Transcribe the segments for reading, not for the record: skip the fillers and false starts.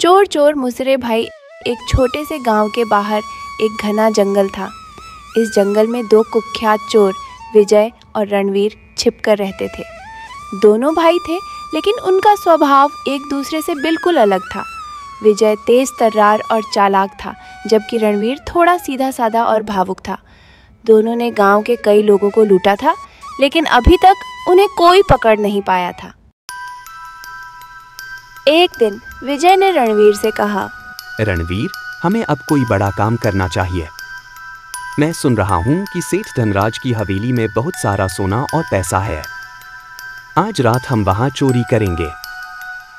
चोर चोर मुसरे भाई एक छोटे से गांव के बाहर एक घना जंगल था। इस जंगल में दो कुख्यात चोर विजय और रणवीर छिपकर रहते थे। दोनों भाई थे, लेकिन उनका स्वभाव एक दूसरे से बिल्कुल अलग था। विजय तेज तर्रार और चालाक था, जबकि रणवीर थोड़ा सीधा साधा और भावुक था। दोनों ने गांव के कई लोगों को लूटा था, लेकिन अभी तक उन्हें कोई पकड़ नहीं पाया था। एक दिन विजय ने रणवीर से कहा, रणवीर, हमें अब कोई बड़ा काम करना चाहिए। मैं सुन रहा हूँ कि सेठ धनराज की हवेली में बहुत सारा सोना और पैसा है। आज रात हम वहाँ चोरी करेंगे।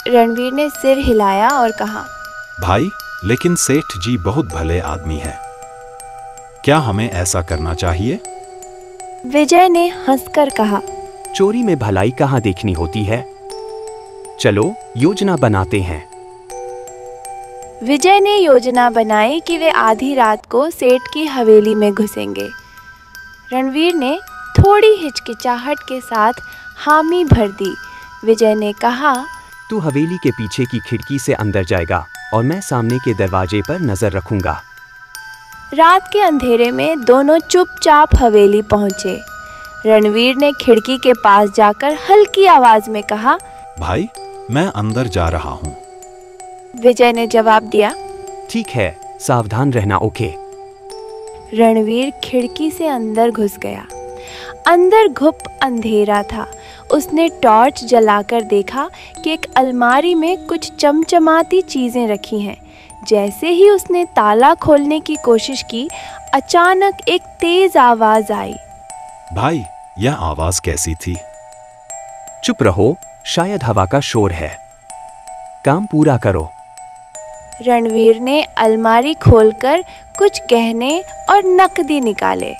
रणवीर ने सिर हिलाया और कहा, भाई, लेकिन सेठ जी बहुत भले आदमी हैं। क्या हमें ऐसा करना चाहिए? विजय ने हंसकर कहा, चोरी में भलाई कहाँ देखनी होती है। चलो योजना बनाते हैं। विजय ने योजना बनाई कि वे आधी रात को सेठ की हवेली में घुसेंगे। रणवीर ने थोड़ी हिचकिचाहट के साथ हामी भर दी। विजय ने कहा, तू हवेली के पीछे की खिड़की से अंदर जाएगा और मैं सामने के दरवाजे पर नजर रखूंगा। रात के अंधेरे में दोनों चुपचाप हवेली पहुंचे। रणवीर ने खिड़की के पास जाकर हल्की आवाज में कहा, भाई, मैं अंदर जा रहा हूँ। विजय ने जवाब दिया, ठीक है, सावधान रहना। ओके। रणवीर खिड़की से अंदर घुस गया। अंदर घुप अंधेरा था। उसने टॉर्च जलाकर देखा कि एक अलमारी में कुछ चमचमाती चीजें रखी हैं। जैसे ही उसने ताला खोलने की कोशिश की, अचानक एक तेज आवाज आई। भाई, यह आवाज कैसी थी? चुप रहो, शायद हवा का शोर है। काम पूरा करो। रणवीर ने अलमारी खोलकर कुछ गहने और नकदी निकाले,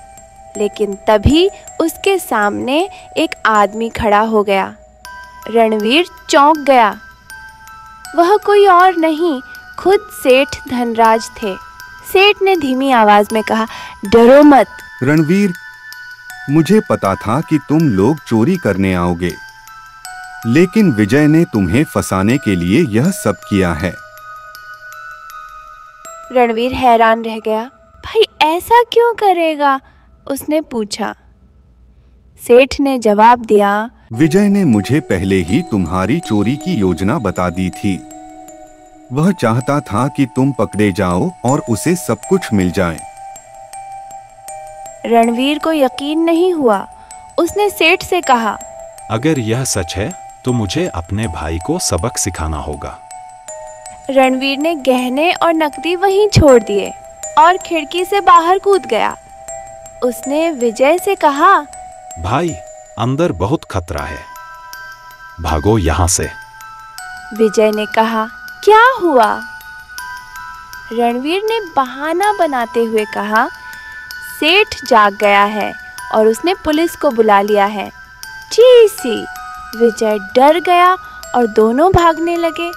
लेकिन तभी उसके सामने एक आदमी खड़ा हो गया। रणवीर चौंक गया। वह कोई और नहीं, खुद सेठ धनराज थे। सेठ ने धीमी आवाज में कहा, डरो मत। रणवीर, मुझे पता था कि तुम लोग चोरी करने आओगे, लेकिन विजय ने तुम्हें फंसाने के लिए यह सब किया है। रणवीर हैरान रह गया। भाई, ऐसा क्यों करेगा? उसने पूछा। सेठ ने जवाब दिया, विजय ने मुझे पहले ही तुम्हारी चोरी की योजना बता दी थी। वह चाहता था कि तुम पकड़े जाओ और उसे सब कुछ मिल जाए। रणवीर को यकीन नहीं हुआ। उसने सेठ से कहा, अगर यह सच है तो मुझे अपने भाई को सबक सिखाना होगा। रणवीर ने गहने और नकदी वहीं छोड़ दिए और खिड़की से बाहर कूद गया। उसने विजय से कहा, भाई, अंदर बहुत खतरा है, भागो यहाँ से। विजय ने कहा, क्या हुआ? रणवीर ने बहाना बनाते हुए कहा, सेठ जाग गया है और उसने पुलिस को बुला लिया है। जी सी। विजय डर गया और दोनों भागने लगे,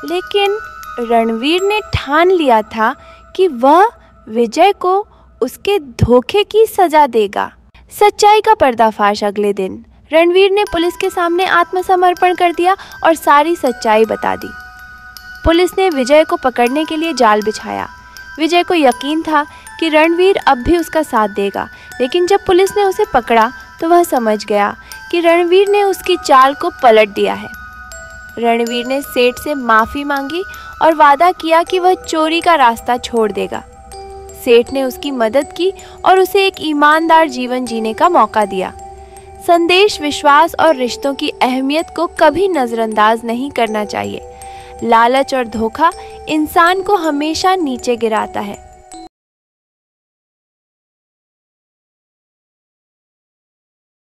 लेकिन रणवीर ने ठान लिया था कि वह विजय को उसके धोखे की सजा देगा। सच्चाई का पर्दाफाश अगले दिन। रणवीर ने पुलिस के सामने आत्मसमर्पण कर दिया और सारी सच्चाई बता दी। पुलिस ने विजय को पकड़ने के लिए जाल बिछाया। विजय को यकीन था कि रणवीर अब भी उसका साथ देगा, लेकिन जब पुलिस ने उसे पकड़ा तो वह समझ गया कि रणवीर ने उसकी चाल को पलट दिया है। रणवीर ने सेठ से माफ़ी मांगी और वादा किया कि वह चोरी का रास्ता छोड़ देगा। सेठ ने उसकी मदद की और उसे एक ईमानदार जीवन जीने का मौका दिया। संदेश, विश्वास और रिश्तों की अहमियत को कभी नज़रअंदाज नहीं करना चाहिए। लालच और धोखा इंसान को हमेशा नीचे गिराता है।